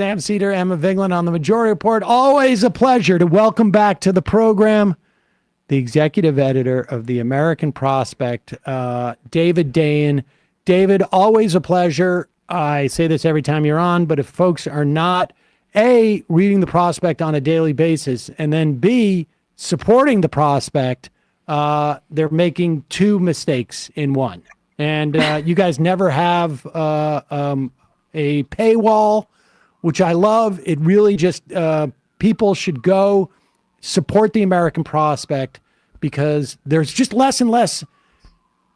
Sam Seder, Emma Vigeland on the Majority Report. Always a pleasure to welcome back to the program the executive editor of the American Prospect, David Dayen. David, always a pleasure. I say this every time you're on, but if folks are not, A, reading the Prospect on a daily basis, and then B, supporting the Prospect, they're making two mistakes in one. And you guys never have a paywall, which I love. It really just, people should go support the American Prospect because there's just less and less.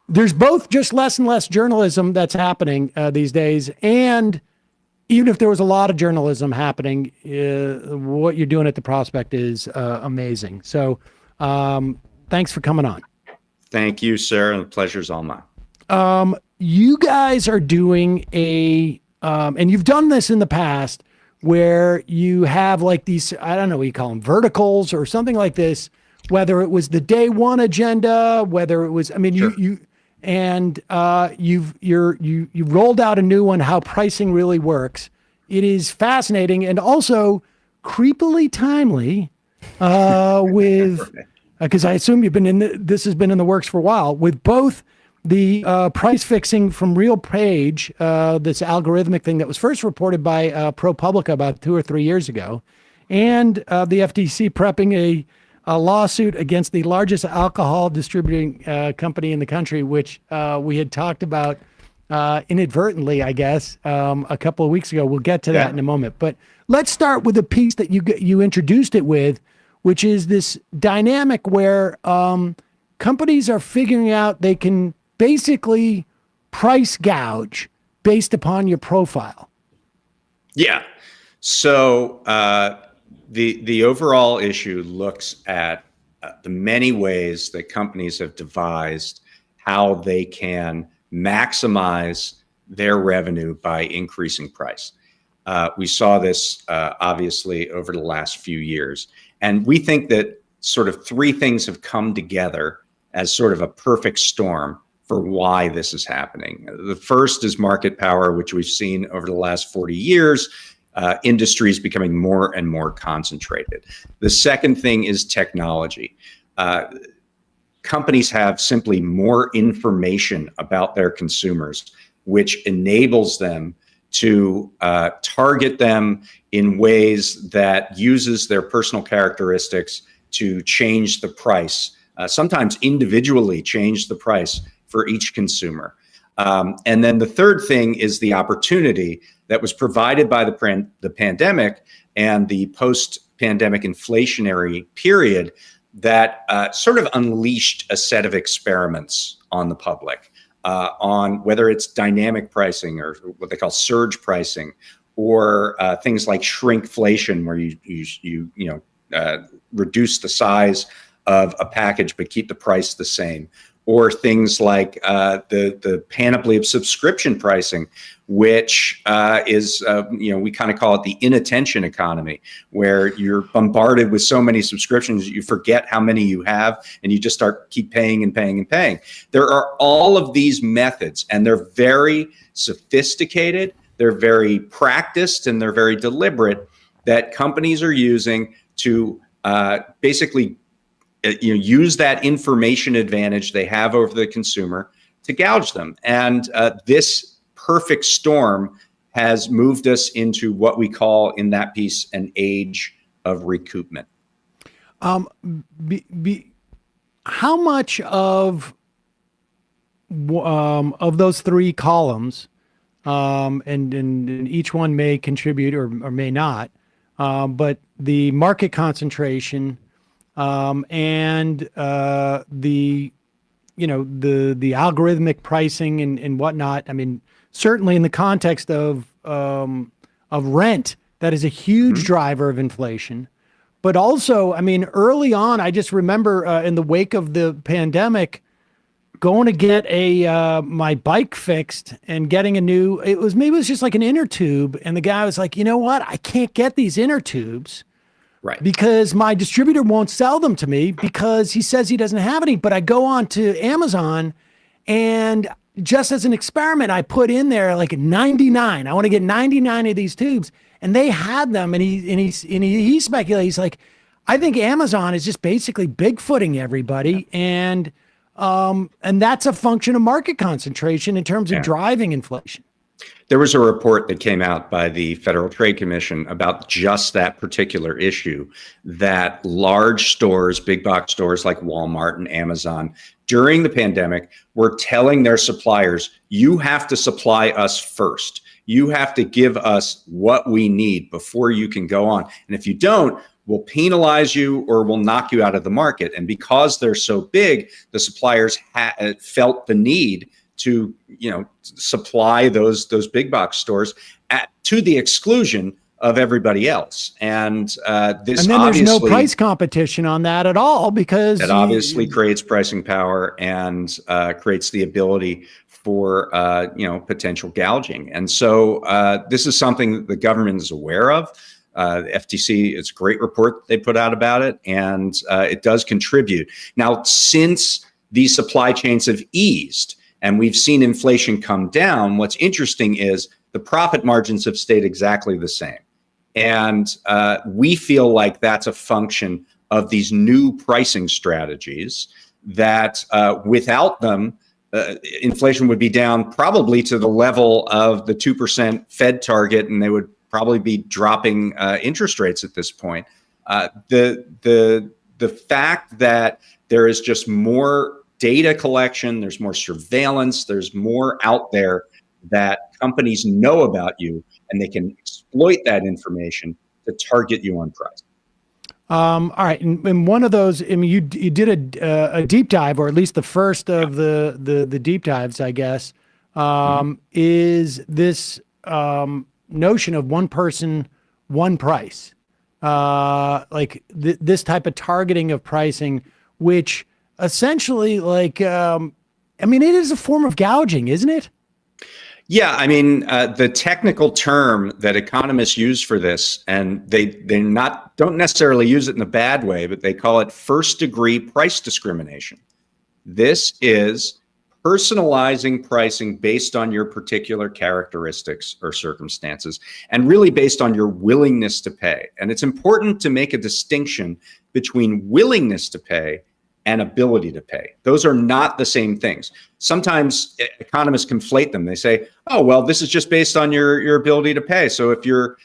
There's both just less and less journalism that's happening these days. And even if there was a lot of journalism happening, what you're doing at the Prospect is amazing. So thanks for coming on. Thank you, sir. And the pleasure's all mine. You guys are doing and you've done this in the past where you have like these, I don't know what you call them, verticals or something like this, whether it was the day one agenda, whether it was, I mean, sure. You've rolled out a new one, how pricing really works. It is fascinating and also creepily timely because I assume you've been this has been in the works for a while with both the price fixing from RealPage, this algorithmic thing that was first reported by ProPublica about 2 or 3 years ago, and the FTC prepping a lawsuit against the largest alcohol distributing company in the country, which we had talked about inadvertently, I guess, a couple of weeks ago. We'll get to that in a moment. But let's start with a piece that you introduced it with, which is this dynamic where companies are figuring out they can basically price gouge based upon your profile. Yeah. So the overall issue looks at the many ways that companies have devised how they can maximize their revenue by increasing price. We saw this obviously over the last few years. And we think that sort of three things have come together as sort of a perfect storm for why this is happening. The first is market power, which we've seen over the last 40 years, industries becoming more and more concentrated. The second thing is technology. Companies have simply more information about their consumers, which enables them to target them in ways that uses their personal characteristics to change the price, sometimes individually change the price for each consumer. And then the third thing is the opportunity that was provided by the pandemic and the post-pandemic inflationary period that sort of unleashed a set of experiments on the public on whether it's dynamic pricing or what they call surge pricing, or things like shrinkflation, where you reduce the size of a package but keep the price the same, or things like the panoply of subscription pricing, which is, we kind of call it the inattention economy, where you're bombarded with so many subscriptions, you forget how many you have, and you just keep paying and paying and paying. There are all of these methods, and they're very sophisticated, they're very practiced, and they're very deliberate, that companies are using to basically use that information advantage they have over the consumer to gouge them. And this perfect storm has moved us into what we call in that piece an age of recoupment. How much of those three columns, and each one may contribute or may not, but the market concentration, and the algorithmic pricing and whatnot. I mean, certainly in the context of rent, that is a huge driver of inflation. But also, I mean, early on, I just remember in the wake of the pandemic, going to get my bike fixed and getting maybe it was just like an inner tube, and the guy was like, you know what, I can't get these inner tubes. Right. Because my distributor won't sell them to me because he says he doesn't have any. But I go on to Amazon, and just as an experiment, I put in there like 99. I want to get 99 of these tubes. and they had them, and he speculates, he's like, I think Amazon is just basically Bigfooting everybody, and that's a function of market concentration in terms of driving inflation. There was a report that came out by the Federal Trade Commission about just that particular issue, that large stores, big box stores like Walmart and Amazon, during the pandemic, were telling their suppliers, you have to supply us first. You have to give us what we need before you can go on. And if you don't, we'll penalize you or we'll knock you out of the market. And because they're so big, the suppliers felt the need to, supply those big box stores to the exclusion of everybody else. And this, and then there's no price competition on that at all, because that obviously creates pricing power and creates the ability for potential gouging. And so this is something that the government is aware of. The FTC, it's a great report they put out about it, and it does contribute. Now, since these supply chains have eased and we've seen inflation come down, what's interesting is the profit margins have stayed exactly the same. And we feel like that's a function of these new pricing strategies that without them, inflation would be down probably to the level of the 2% Fed target, and they would probably be dropping interest rates at this point. The fact that there is just more data collection, there's more surveillance, there's more out there that companies know about you, and they can exploit that information to target you on price. All right, and one of those, I mean, you did a deep dive, or at least the first of the deep dives, I guess, is this notion of one person, one price, this type of targeting of pricing, which essentially, it is a form of gouging, isn't it? Yeah, I mean, the technical term that economists use for this, and they don't necessarily use it in a bad way, but they call it first-degree price discrimination. This is personalizing pricing based on your particular characteristics or circumstances, and really based on your willingness to pay. And it's important to make a distinction between willingness to pay and ability to pay. Those are not the same things. Sometimes economists conflate them. They say, oh, well, this is just based on your ability to pay. So if you're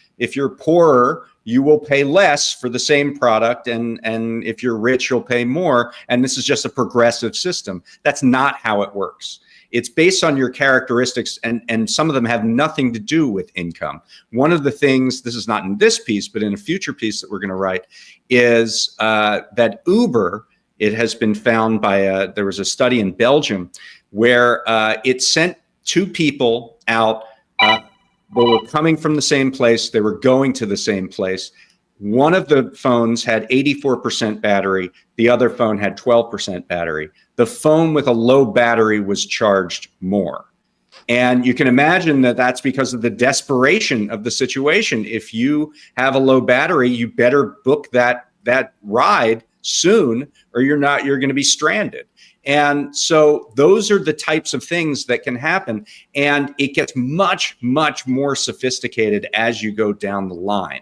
poorer, you will pay less for the same product, and if you're rich, you'll pay more. And this is just a progressive system. That's not how it works. It's based on your characteristics, and some of them have nothing to do with income. One of the things, this is not in this piece, but in a future piece that we're going to write, is that Uber, it has been found by there was a study in Belgium where it sent two people out. They were coming from the same place. They were going to the same place. One of the phones had 84% battery. The other phone had 12% battery. The phone with a low battery was charged more. And you can imagine that that's because of the desperation of the situation. If you have a low battery, you better book that ride soon, or you're going to be stranded. And so those are the types of things that can happen. And it gets much, much more sophisticated as you go down the line.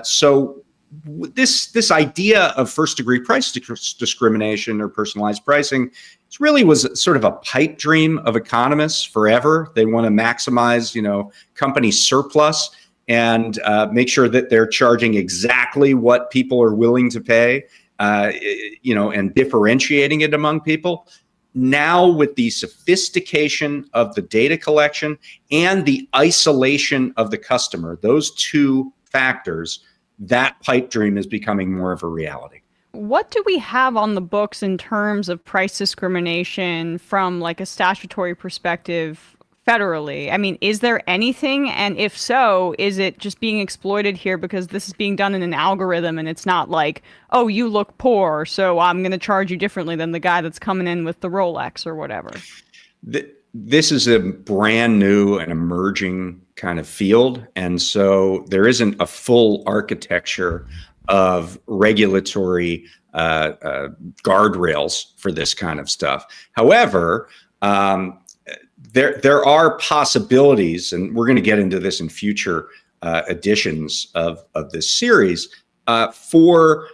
So this idea of first-degree price discrimination or personalized pricing, it really was sort of a pipe dream of economists forever. They want to maximize, company surplus and make sure that they're charging exactly what people are willing to pay, and differentiating it among people. Now, with the sophistication of the data collection and the isolation of the customer, those two factors, that pipe dream is becoming more of a reality. What do we have on the books in terms of price discrimination from like a statutory perspective federally? I mean, is there anything? And if so, is it just being exploited here because this is being done in an algorithm and it's not like, oh, you look poor, so I'm going to charge you differently than the guy that's coming in with the Rolex or whatever? This is a brand new and emerging kind of field. And so there isn't a full architecture of regulatory guardrails for this kind of stuff. However, there are possibilities, and we're going to get into this in future editions of this series, for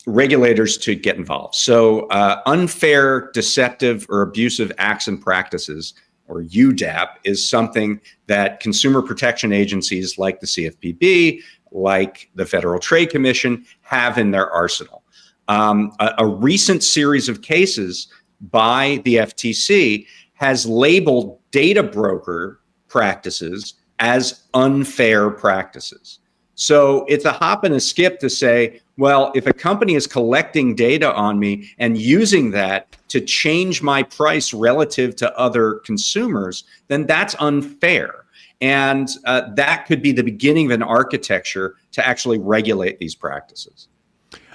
regulators to get involved. So unfair, deceptive, or abusive acts and practices, or UDAP, is something that consumer protection agencies like the CFPB, like the Federal Trade Commission, have in their arsenal. A recent series of cases by the FTC has labeled data broker practices as unfair practices. So it's a hop and a skip to say, well, if a company is collecting data on me and using that to change my price relative to other consumers, then that's unfair. And that could be the beginning of an architecture to actually regulate these practices.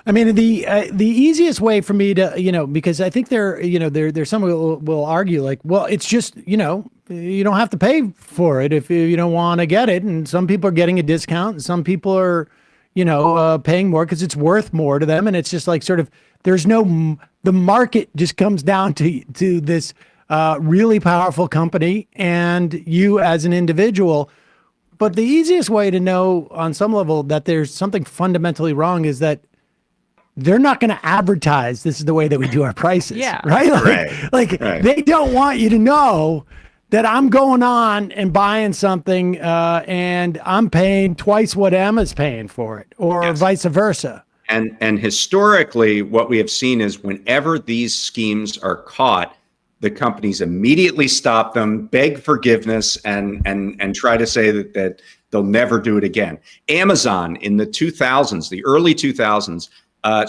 I mean, the easiest way for me to, because I think there's some who will argue like, well, it's just, you don't have to pay for it if you don't want to get it. And some people are getting a discount and some people are, paying more because it's worth more to them. And it's just like sort of, the market just comes down to this really powerful company and you as an individual. But the easiest way to know on some level that there's something fundamentally wrong is that they're not going to advertise this is the way that we do our prices. Yeah. Right? Like they don't want you to know that I'm going on and buying something and I'm paying twice what Emma's paying for it, or vice versa. And historically, what we have seen is whenever these schemes are caught, the companies immediately stop them, beg forgiveness, and try to say that they'll never do it again. Amazon in the 2000s, the early 2000s,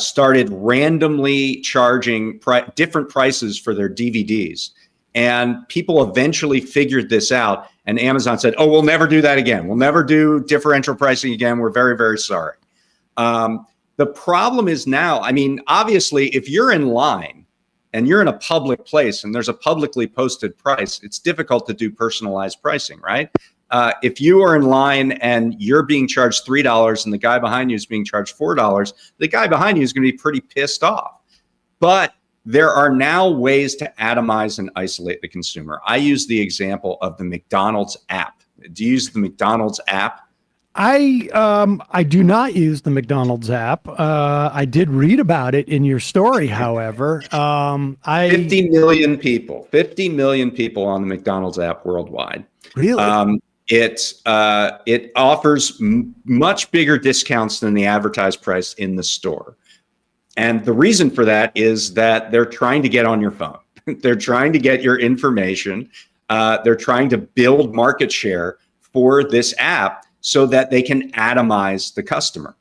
started randomly charging different prices for their DVDs. And people eventually figured this out. And Amazon said, oh, we'll never do that again. We'll never do differential pricing again. We're very, very sorry. The problem is now, I mean, obviously, if you're in line and you're in a public place and there's a publicly posted price, it's difficult to do personalized pricing, right? If you are in line and you're being charged $3 and the guy behind you is being charged $4, the guy behind you is going to be pretty pissed off. But there are now ways to atomize and isolate the consumer. I use the example of the McDonald's app. Do you use the McDonald's app? I do not use the McDonald's app. I did read about it in your story, however. 50 million people on the McDonald's app worldwide. Really? It offers much bigger discounts than the advertised price in the store. And the reason for that is that they're trying to get on your phone. They're trying to get your information. They're trying to build market share for this app so that they can atomize the customer.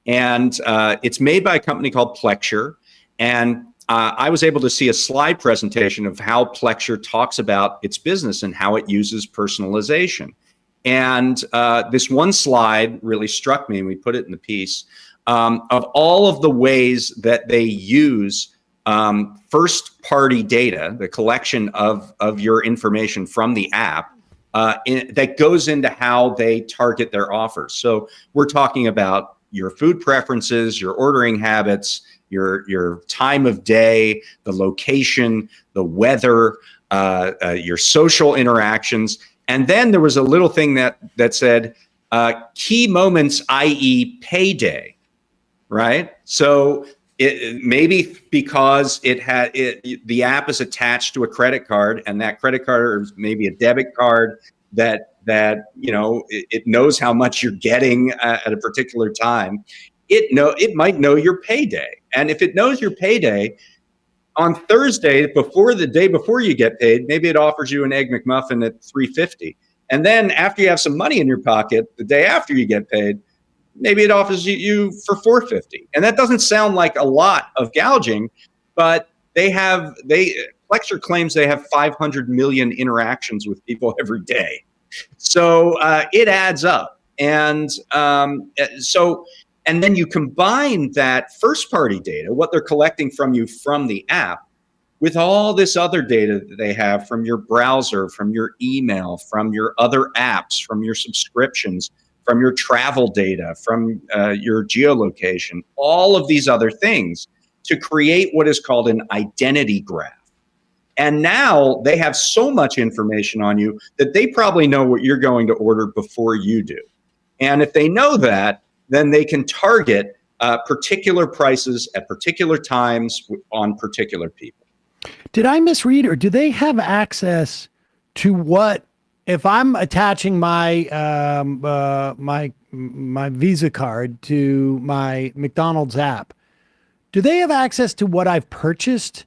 And it's made by a company called Plexure. And I was able to see a slide presentation of how Plexure talks about its business and how it uses personalization. And this one slide really struck me, and we put it in the piece, of all of the ways that they use first-party data, the collection of your information from the app, that goes into how they target their offers. So we're talking about your food preferences, your ordering habits, your time of day, the location, the weather, your social interactions. And then there was a little thing that said key moments, i.e. payday, right? So it maybe because the app is attached to a credit card, and that credit card is maybe a debit card that it knows how much you're getting at a particular time. It might know your payday. And if it knows your payday, on Thursday, the day before you get paid, maybe it offers you an Egg McMuffin at $3.50. And then after you have some money in your pocket, the day after you get paid, maybe it offers you for $4.50. And that doesn't sound like a lot of gouging, but Plexure claims they have 500 million interactions with people every day. So it adds up. And and then you combine that first-party data, what they're collecting from you from the app, with all this other data that they have from your browser, from your email, from your other apps, from your subscriptions, from your travel data, from your geolocation, all of these other things to create what is called an identity graph. And now they have so much information on you that they probably know what you're going to order before you do. And if they know that, then they can target particular prices at particular times on particular people. Did I misread, or do they have access to what, if I'm attaching my my Visa card to my McDonald's app, do they have access to what I've purchased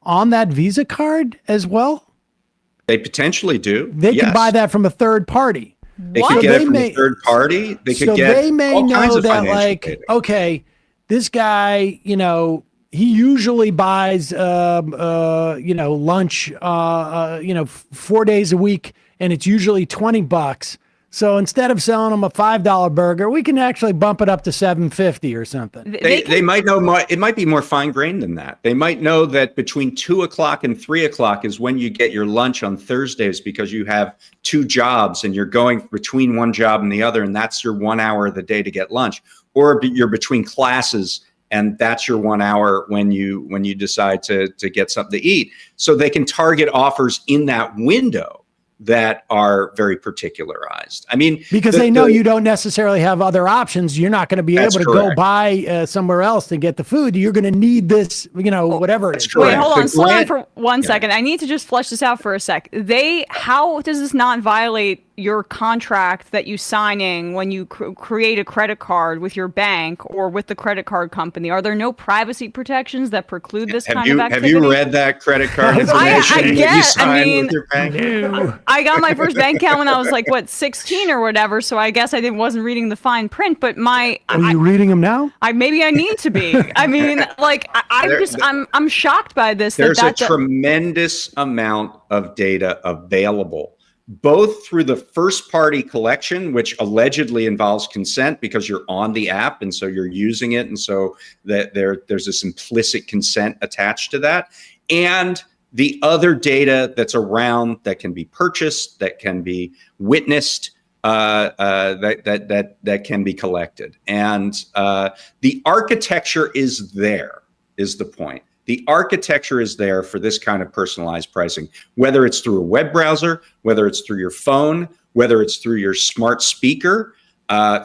on that Visa card as well? They potentially do. They can buy that from a third party. They could get it from a third party. They could get they may all kinds know of that, financial like, data. okay, this guy, you know, he usually buys, lunch, 4 days a week, and it's usually $20. So instead of selling them a $5 burger, we can actually bump it up to $7.50 or something. They might know more. It might be more fine grained than that. They might know that between 2 o'clock and 3 o'clock is when you get your lunch on Thursdays, because you have 2 jobs and you're going between one job and the other, and that's your 1 hour of the day to get lunch. Or you're between classes, and that's your 1 hour when you decide to get something to eat. So they can target offers in that window that are very particularized. I mean, because they know you don't necessarily have other options. You're not going to be able to go buy somewhere else to get the food. You're going to need this, whatever it is. Wait, hold on. Slow down for 1 second. I need to just flesh this out for a sec. How does this not violate your contract that you signing when you create a credit card with your bank or with the credit card company? Are there no privacy protections that preclude this kind of activity? Have you read that credit card information that you signed with your bank? No. I got my first bank account when I was 16 or whatever, so I guess I wasn't reading the fine print. But are you reading them now? Maybe I need to be. I mean, I'm shocked by this. There's a tremendous amount of data available, both through the first party collection, which allegedly involves consent because you're on the app and so you're using it, and so that there's this implicit consent attached to that, and the other data that's around that can be purchased, that can be witnessed, that can be collected. And the architecture is there, is the point. The architecture is there for this kind of personalized pricing, whether it's through a web browser, whether it's through your phone, whether it's through your smart speaker,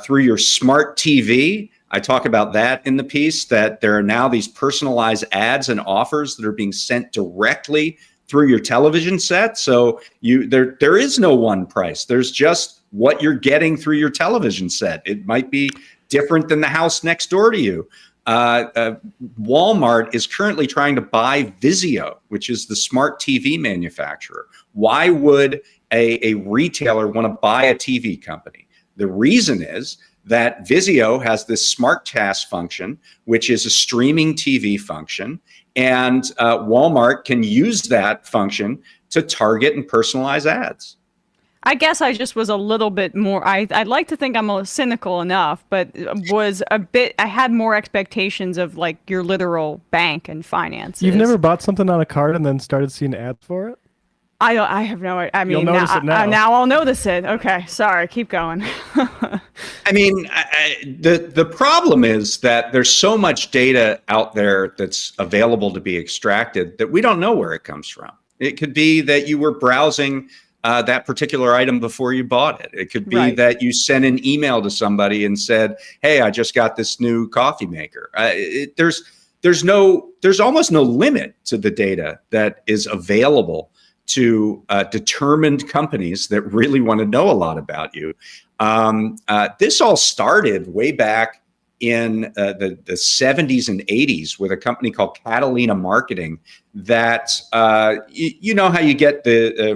through your smart TV. I talk about that in the piece, that there are now these personalized ads and offers that are being sent directly through your television set. So there is no one price. There's just what you're getting through your television set. It might be different than the house next door to you. Walmart is currently trying to buy Vizio, which is the smart TV manufacturer. Why would a retailer want to buy a TV company? The reason is that Vizio has this smart task function, which is a streaming TV function, and Walmart can use that function to target and personalize ads. I guess I just was a little bit more, I'd like to think I'm cynical enough, but I had more expectations of your literal bank and finances. You've never bought something on a card and then started seeing ads for it? I have no idea. I mean, you'll notice it now. Now I'll notice it. Okay, sorry, keep going. I mean, the problem is that there's so much data out there that's available to be extracted that we don't know where it comes from. It could be that you were browsing that particular item before you bought it. It could be that you sent an email to somebody and said, "Hey, I just got this new coffee maker." There's almost no limit to the data that is available to determined companies that really want to know a lot about you. This all started way back in the 70s and 80s with a company called Catalina Marketing that, you know how you get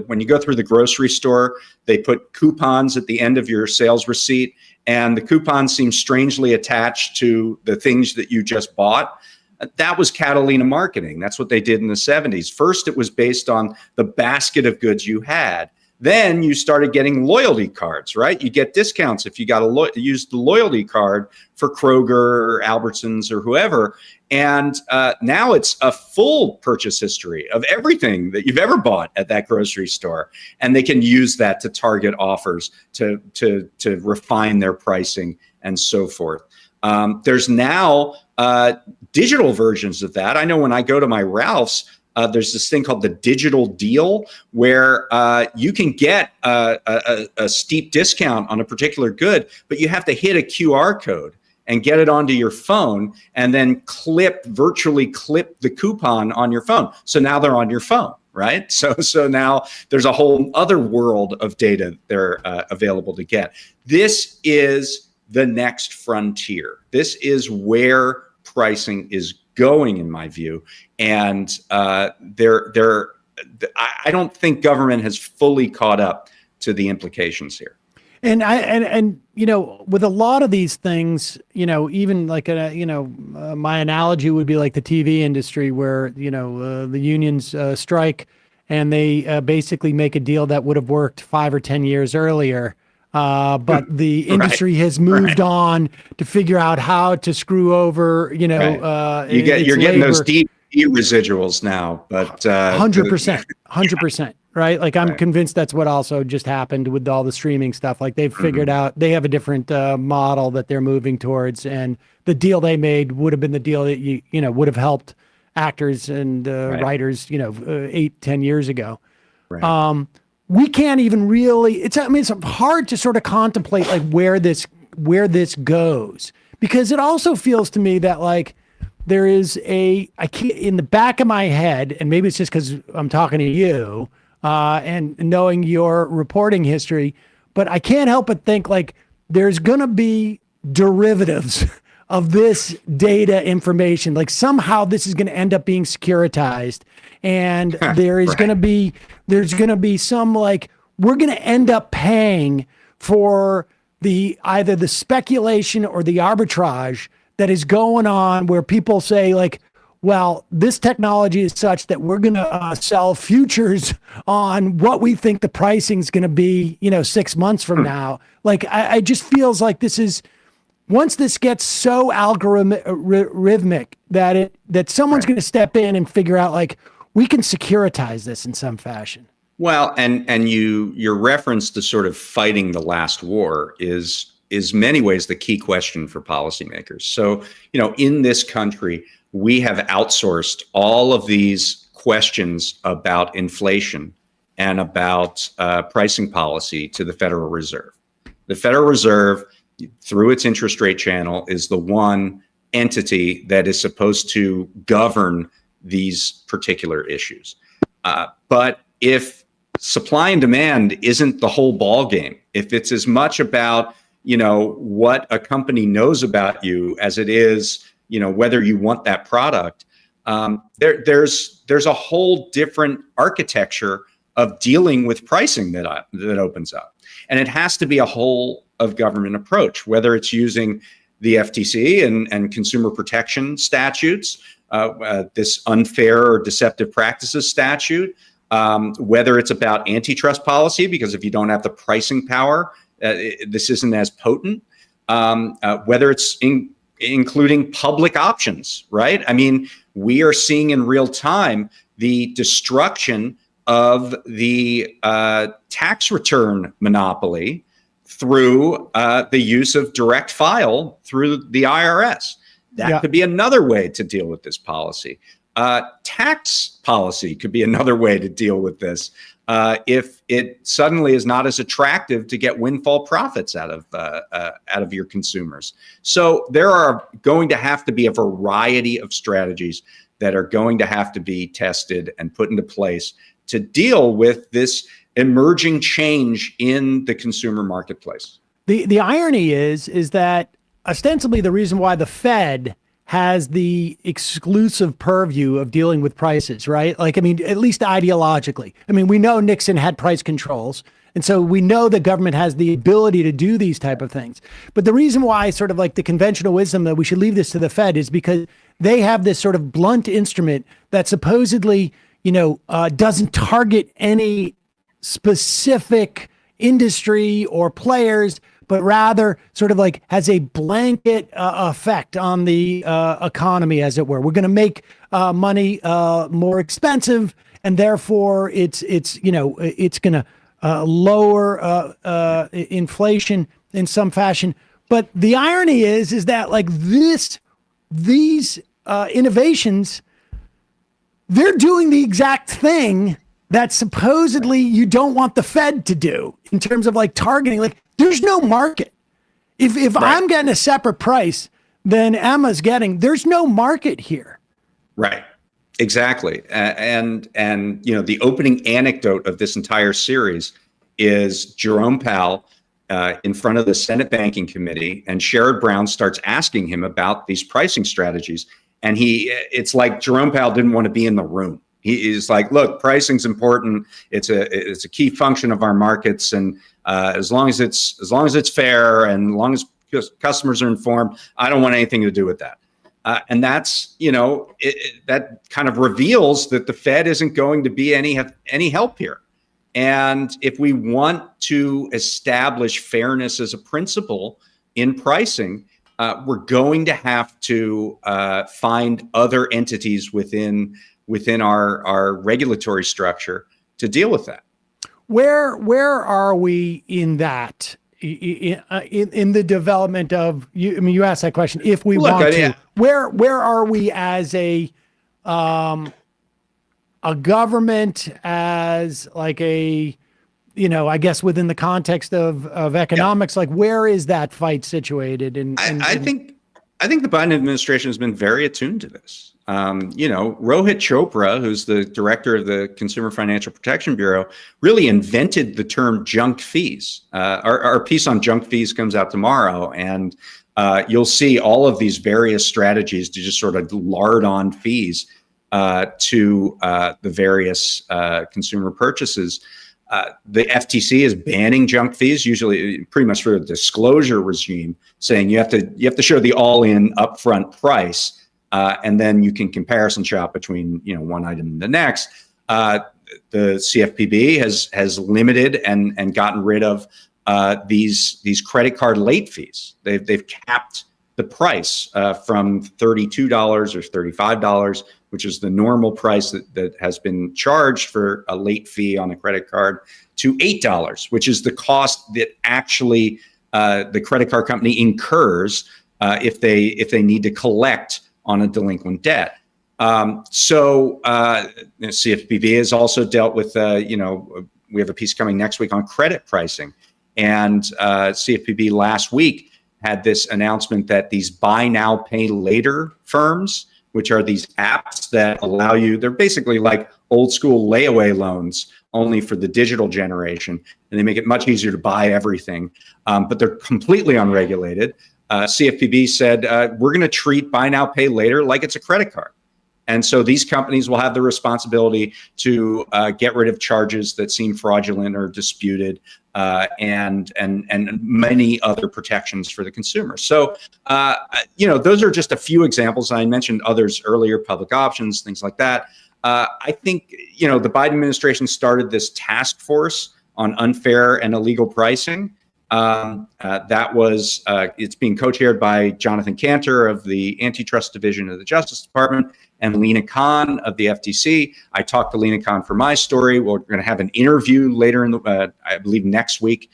when you go through the grocery store, they put coupons at the end of your sales receipt, and the coupons seem strangely attached to the things that you just bought. That was Catalina Marketing. That's what they did in the 70s. First, it was based on the basket of goods you had. Then you started getting loyalty cards, right? You get discounts if you got use the loyalty card for Kroger or Albertsons or whoever. And now it's a full purchase history of everything that you've ever bought at that grocery store. And they can use that to target offers, to refine their pricing and so forth. There's now digital versions of that. I know when I go to my Ralph's, there's this thing called the digital deal, where you can get a steep discount on a particular good, but you have to hit a QR code and get it onto your phone, and then virtually clip the coupon on your phone. So now they're on your phone, right? So now there's a whole other world of data they're available to get. This is the next frontier. This is where pricing is going, in my view. And I don't think government has fully caught up to the implications here. And with a lot of these things, even like my analogy would be like the TV industry, where the unions strike, and they basically make a deal that would have worked 5 or 10 years earlier, but the industry has moved on to figure out how to screw over. You're getting those deep residuals now, but 100%. Right. Like I'm convinced that's what also just happened with all the streaming stuff. Like they've figured out they have a different model that they're moving towards. And the deal they made would have been the deal that, would have helped actors and writers, 8-10 years ago. Right. We can't even really, it's hard to sort of contemplate like where this goes, because it also feels to me that like there is I can't, in the back of my head, and maybe it's just because I'm talking to you, and knowing your reporting history, but I can't help but think like there's going to be derivatives of this data information. Like somehow this is going to end up being securitized, and there is going to be some like, we're going to end up paying for either the speculation or the arbitrage that is going on, where people say like, well, this technology is such that we're going to sell futures on what we think the pricing is going to be, 6 months from now. Like, I just feels like this is, once this gets so algorithmic that someone's going to step in and figure out like, we can securitize this in some fashion. Well, and your reference to sort of fighting the last war is many ways the key question for policymakers. So, in this country, we have outsourced all of these questions about inflation and about pricing policy to the Federal Reserve. The Federal Reserve, through its interest rate channel, is the one entity that is supposed to govern these particular issues. But if supply and demand isn't the whole ballgame, if it's as much about what a company knows about you as it is whether you want that product, there's a whole different architecture of dealing with pricing that opens up. And it has to be a whole of government approach, whether it's using the FTC and consumer protection statutes, this unfair or deceptive practices statute, whether it's about antitrust policy, because if you don't have the pricing power, this isn't as potent, whether it's including public options, right? I mean, we are seeing in real time the destruction of the tax return monopoly through the use of direct file through the IRS. That could be another way to deal with this policy. Tax policy could be another way to deal with this if it suddenly is not as attractive to get windfall profits out of your consumers. So there are going to have to be a variety of strategies that are going to have to be tested and put into place to deal with this emerging change in the consumer marketplace. The irony is that ostensibly the reason why the Fed has the exclusive purview of dealing with prices, right? Like, I mean, at least ideologically. I mean, we know Nixon had price controls, and so we know the government has the ability to do these type of things. But the reason why sort of like the conventional wisdom that we should leave this to the Fed is because they have this sort of blunt instrument that supposedly, doesn't target any specific industry or players, but rather sort of like has a blanket effect on the economy, as it were. We're going to make money more expensive, and therefore it's going to lower inflation in some fashion. But the irony is that like these innovations they're doing the exact thing that supposedly you don't want the Fed to do in terms of like targeting. Like, there's no market. If I'm getting a separate price than Emma's getting, there's no market here. Right. Exactly. And the opening anecdote of this entire series is Jerome Powell in front of the Senate Banking Committee, and Sherrod Brown starts asking him about these pricing strategies. And it's like Jerome Powell didn't want to be in the room. He's like, look, pricing's important. It's a key function of our markets, and as long as it's fair and as long as customers are informed, I don't want anything to do with that. And that's that kind of reveals that the Fed isn't going to be any help here. And if we want to establish fairness as a principle in pricing, we're going to have to find other entities within our regulatory structure to deal with that. Where are we in that? In the development of you? I mean, you asked that question. If we want to, where are we as a government, as like I guess within the context of economics, like where is that fight situated? I think the Biden administration has been very attuned to this. Rohit Chopra, who's the director of the Consumer Financial Protection Bureau, really invented the term junk fees. Our piece on junk fees comes out tomorrow, and you'll see all of these various strategies to just sort of lard on fees to the various consumer purchases. The FTC is banning junk fees, usually pretty much for a disclosure regime, saying you have to show the all-in upfront price. And then you can comparison shop between one item and the next. The CFPB has limited and gotten rid of these credit card late fees. They've capped the price from $32 or $35, which is the normal price that has been charged for a late fee on a credit card, to $8, which is the cost that actually the credit card company incurs if they need to collect on a delinquent debt. So CFPB has also dealt with, we have a piece coming next week on credit pricing. And CFPB last week had this announcement that these buy now, pay later firms, which are these apps that allow you, they're basically like old school layaway loans, only for the digital generation. And they make it much easier to buy everything, but they're completely unregulated. CFPB said, we're going to treat buy now, pay later like it's a credit card. And so these companies will have the responsibility to get rid of charges that seem fraudulent or disputed, and many other protections for the consumer. So, those are just a few examples. I mentioned others earlier, public options, things like that. I think, the Biden administration started this task force on unfair and illegal pricing. It's being co-chaired by Jonathan Cantor of the Antitrust Division of the Justice Department and Lena Khan of the FTC. I talked to Lena Khan for my story. We're going to have an interview later I believe next week,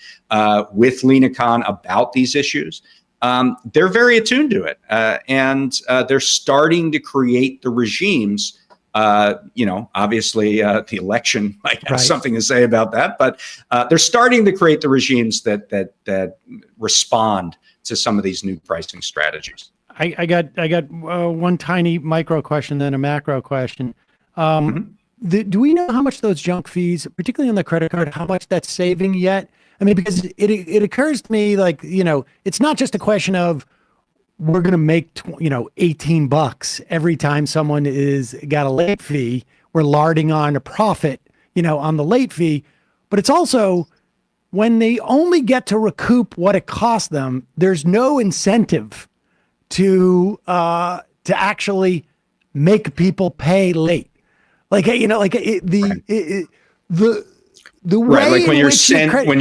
with Lena Khan about these issues. They're very attuned to it, and they're starting to create the regimes. Obviously the election might have something to say about that, but they're starting to create the regimes that respond to some of these new pricing strategies. I got one tiny micro question, then a macro question. Do we know how much those junk fees, particularly on the credit card, how much that's saving yet? I mean, because it occurs to me like, it's not just a question of we're going to make, $18 every time someone is got a late fee. We're larding on a profit, on the late fee. But it's also when they only get to recoup what it cost them, there's no incentive to actually make people pay late. Like, the way right, like when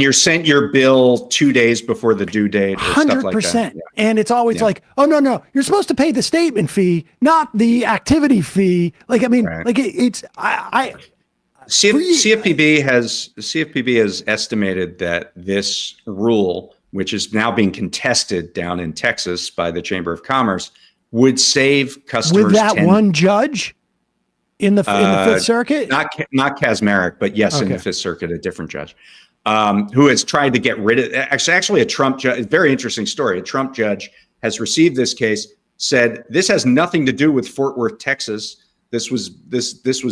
you're sent your bill 2 days before the due date, or 100%, stuff like that. Yeah. And it's always like, oh no, you're supposed to pay the statement fee, not the activity fee. Like, I mean, CFPB has estimated that this rule, which is now being contested down in Texas by the Chamber of Commerce, would save customers. With that one judge in the Fifth Circuit? Not Kazmarek, but yes, in the Fifth Circuit, a different judge who has tried to get rid of. Actually, a Trump judge. Very interesting story. A Trump judge has received this case. Said this has nothing to do with Fort Worth, Texas. This was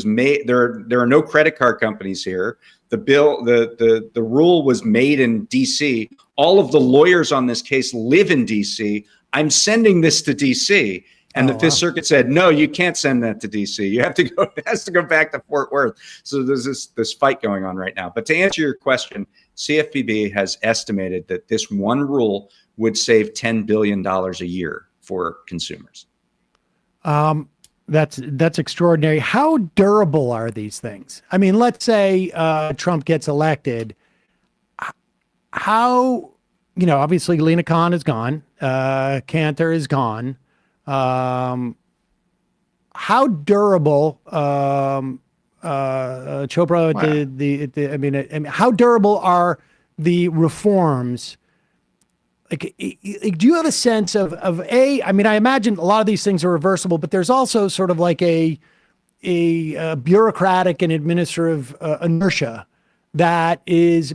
made. There are no credit card companies here. The rule was made in D.C. All of the lawyers on this case live in D.C. I'm sending this to D.C. And the Fifth Circuit said, no, you can't send that to D.C. You have to go. It has to go back to Fort Worth. So there's this fight going on right now. But to answer your question, CFPB has estimated that this one rule would save $10 billion a year for consumers. That's extraordinary. How durable are these things? I mean, let's say Trump gets elected. How, obviously Lena Khan is gone. Cantor is gone. How durable, Chopra, wow. How durable are the reforms? Like, do you have a sense of I imagine a lot of these things are reversible, but there's also sort of like a bureaucratic and administrative inertia that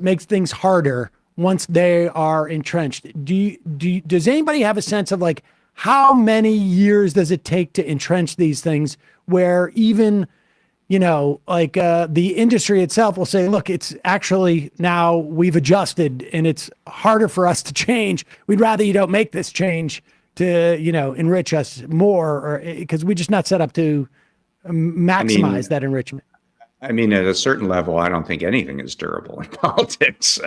makes things harder once they are entrenched. Does anybody have a sense of like how many years does it take to entrench these things where even the industry itself will say, look, it's actually now we've adjusted and it's harder for us to change. We'd rather you don't make this change to, enrich us more, or because we're just not set up to maximize that enrichment. At a certain level, I don't think anything is durable in politics,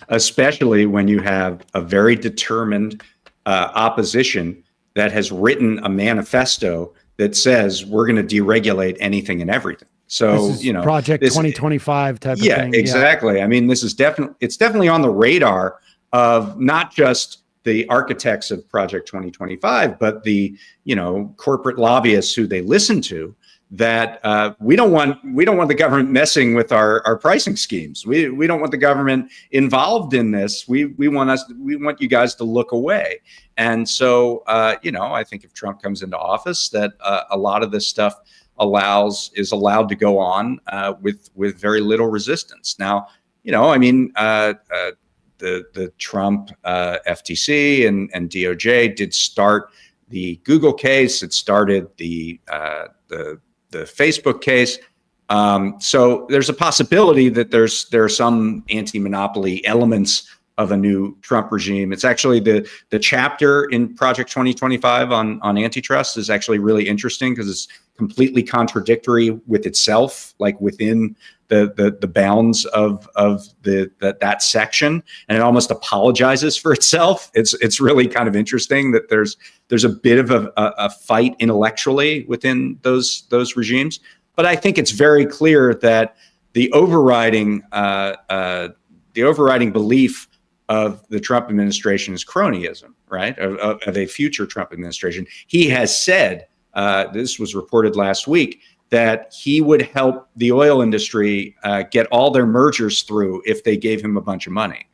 especially when you have a very determined opposition that has written a manifesto that says we're going to deregulate anything and everything. So, this is Project 2025 type of thing. Yeah, exactly. This is definitely on the radar of not just the architects of Project 2025, but the, corporate lobbyists who they listen to, that we don't want the government messing with our pricing schemes. We don't want the government involved in this. We want you guys to look away. And so, I think if Trump comes into office, that a lot of this stuff is allowed to go on with very little resistance. Now, the Trump FTC and DOJ did start the Google case. It started the Facebook case. So there's a possibility that there are some anti-monopoly elements of a new Trump regime. It's actually the chapter in Project 2025 on antitrust is actually really interesting because it's completely contradictory with itself, like within the bounds of that section, and it almost apologizes for itself. It's really kind of interesting that there's a bit of a fight intellectually within those regimes. But I think it's very clear that the overriding belief of the Trump administration is cronyism, right? Of a future Trump administration. He has said, this was reported last week, that he would help the oil industry get all their mergers through if they gave him a bunch of money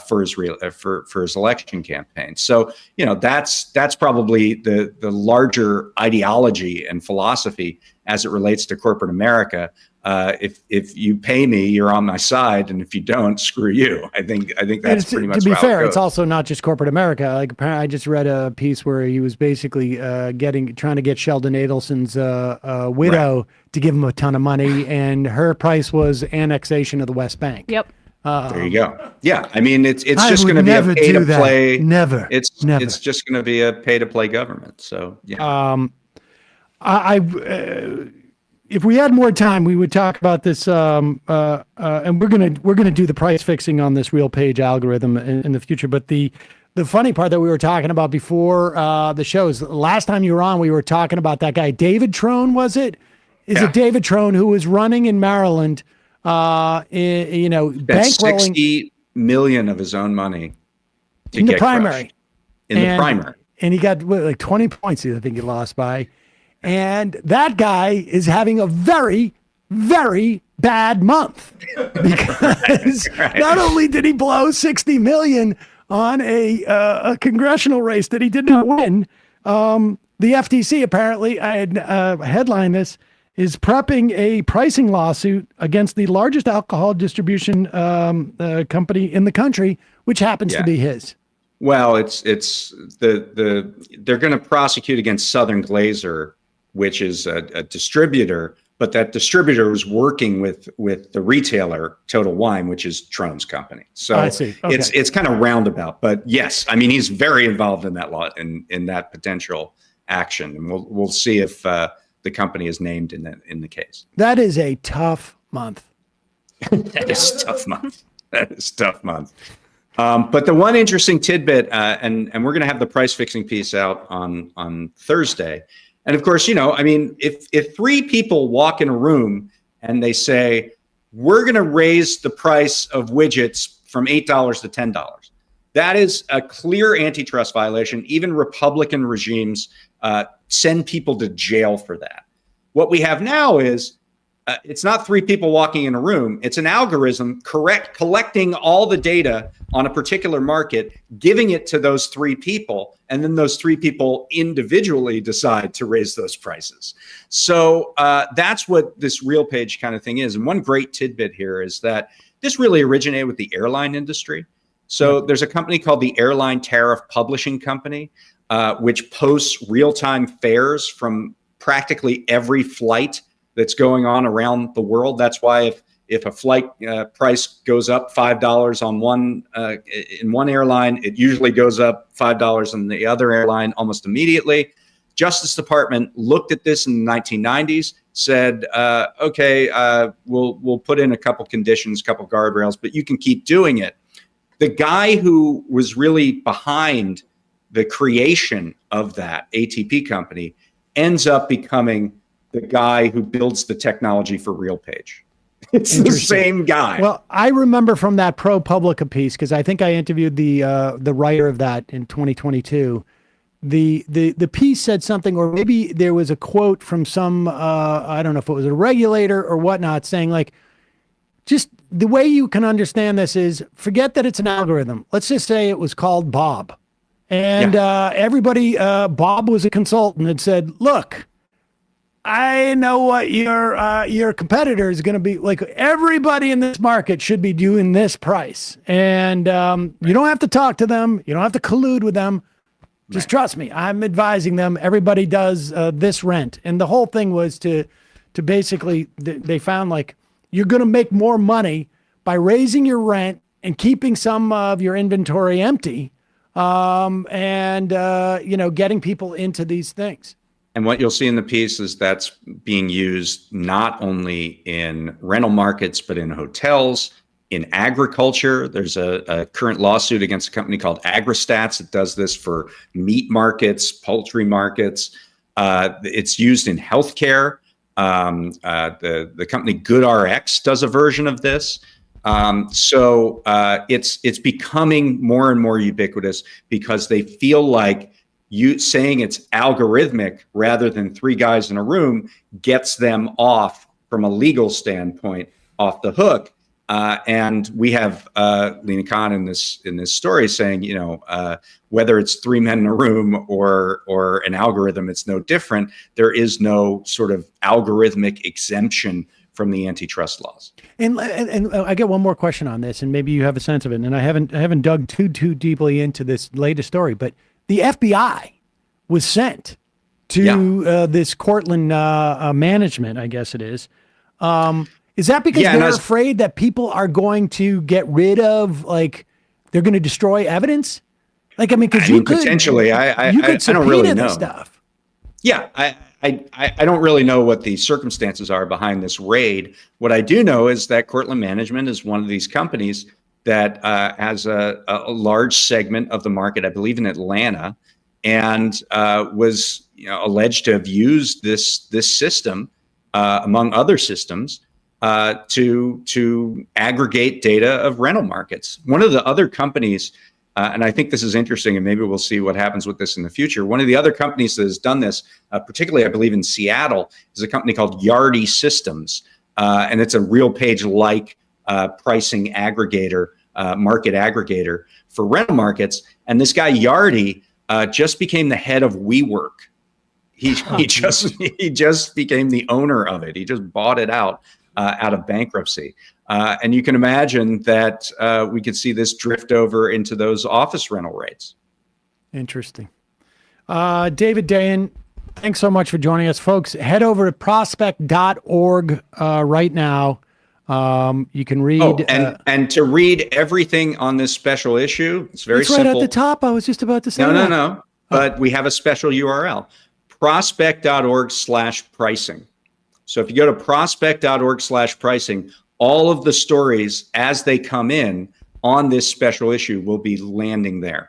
for his election campaign. So that's probably the larger ideology and philosophy as it relates to corporate America. If you pay me, you're on my side, and if you don't, screw you. I think that's pretty much. To be fair, it's also not just corporate America. Like, apparently, I just read a piece where he was basically trying to get Sheldon Adelson's widow to give him a ton of money, and her price was annexation of the West Bank. Yep. There you go. Yeah, it's just going to be a pay to play. Never. It's just going to be a pay to play government. So yeah. If we had more time, we would talk about this, and we're gonna do the price fixing on this real page algorithm in the future. But the funny part that we were talking about before the show is last time you were on, we were talking about that guy David Trone. Was it? Is it David Trone who was running in Maryland? Bankrolling $60 million of his own money in the primary. The primary, and he got like 20 points. I think he lost by. And that guy is having a very, very bad month because not only did he blow 60 million on a congressional race that he did not win, the FTC apparently, I had headlined this, is prepping a pricing lawsuit against the largest alcohol distribution company in the country, which happens to be his. Well, they're going to prosecute against Southern Glazer, which is a distributor, but that distributor was working with the retailer Total Wine, which is Trone's company. So I see. Okay. it's kind of roundabout, but yes, I mean, he's very involved in that law, in that potential action, and we'll see if the company is named in the case. That is a tough month. That is a tough month. That is a tough month. But the one interesting tidbit, and we're going to have the price fixing piece out on Thursday. And of course, I mean, if three people walk in a room and they say, we're going to raise the price of widgets from $8 to $10, that is a clear antitrust violation. Even Republican regimes send people to jail for that. What we have now is it's not three people walking in a room. It's an algorithm collecting all the data on a particular market, giving it to those three people, and then those three people individually decide to raise those prices. So that's what this RealPage kind of thing is. And one great tidbit here is that this really originated with the airline industry. So there's a company called the Airline Tariff Publishing Company, which posts real-time fares from practically every flight that's going on around the world. That's why if a flight price goes up $5 on one in one airline, it usually goes up $5 on the other airline almost immediately. Justice Department looked at this in the 1990s, said, okay, we'll put in a couple conditions, couple guardrails, but you can keep doing it. The guy who was really behind the creation of that ATP company ends up becoming the guy who builds the technology for RealPage. It's the same guy. Well, I remember from that ProPublica piece, because I think I interviewed the writer of that in 2022. The piece said something, or maybe there was a quote from some, I don't know if it was a regulator or whatnot, saying like, just the way you can understand this is forget that it's an algorithm. Let's just say it was called Bob. And everybody, Bob was a consultant and said, look, I know what your competitor is going to be like. Everybody in this market should be doing this price. And you don't have to talk to them. You don't have to collude with them. Just trust me. I'm advising them. Everybody does this rent. And the whole thing was to basically, they found like, you're going to make more money by raising your rent and keeping some of your inventory empty, and getting people into these things. And what you'll see in the piece is that's being used not only in rental markets, but in hotels, in agriculture. There's a current lawsuit against a company called AgriStats that does this for meat markets, poultry markets. It's used in healthcare. The company GoodRx does a version of this. So it's becoming more and more ubiquitous because they feel like you saying it's algorithmic rather than three guys in a room gets them off from a legal standpoint off the hook. And we have Lena Khan in this story saying, whether it's three men in a room or an algorithm, it's no different. There is no sort of algorithmic exemption from the antitrust laws. And I get one more question on this, and maybe you have a sense of it. And I haven't dug too deeply into this latest story, but the FBI was sent to this Cortland management, I guess it is. Is that because they're afraid that people are going to get rid of, like, they're going to destroy evidence? Like, I mean, because you could potentially, I don't really know. Stuff. Yeah, I don't really know what the circumstances are behind this raid. What I do know is that Cortland Management is one of these companies that has a large segment of the market, I believe in Atlanta, and was alleged to have used this system among other systems to aggregate data of rental markets. One of the other companies, and I think this is interesting, and maybe we'll see what happens with this in the future. One of the other companies that has done this, particularly I believe in Seattle, is a company called Yardi Systems, and it's a RealPage-like pricing aggregator, market aggregator for rental markets. And this guy Yardi just became the head of WeWork. He just became the owner of it. He just bought it out of bankruptcy. And you can imagine that we could see this drift over into those office rental rates. Interesting. David Dayen, thanks so much for joining us, folks. Head over to prospect.org right now. You can read. And to read everything on this special issue, it's very simple. It's right at the top. I was just about to say that. No. But we have a special URL, prospect.org/pricing. So if you go to prospect.org/pricing, all of the stories as they come in on this special issue will be landing there.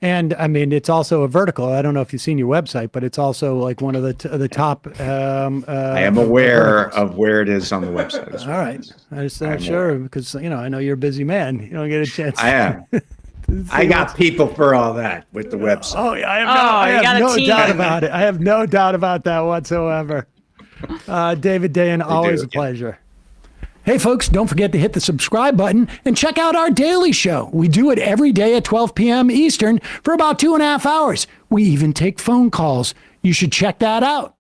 And I mean, it's also a vertical. I don't know if you've seen your website, but it's also like one of the top. I am aware of where it is on the website. All right. I'm just not sure because, I know you're a busy man. You don't get a chance. I am. I got people for all that with the website. Oh, yeah. I have no doubt about it. I have no doubt about that whatsoever. David Dayen, always a pleasure. Hey, folks, don't forget to hit the subscribe button and check out our daily show. We do it every day at 12 p.m. Eastern for about 2.5 hours. We even take phone calls. You should check that out.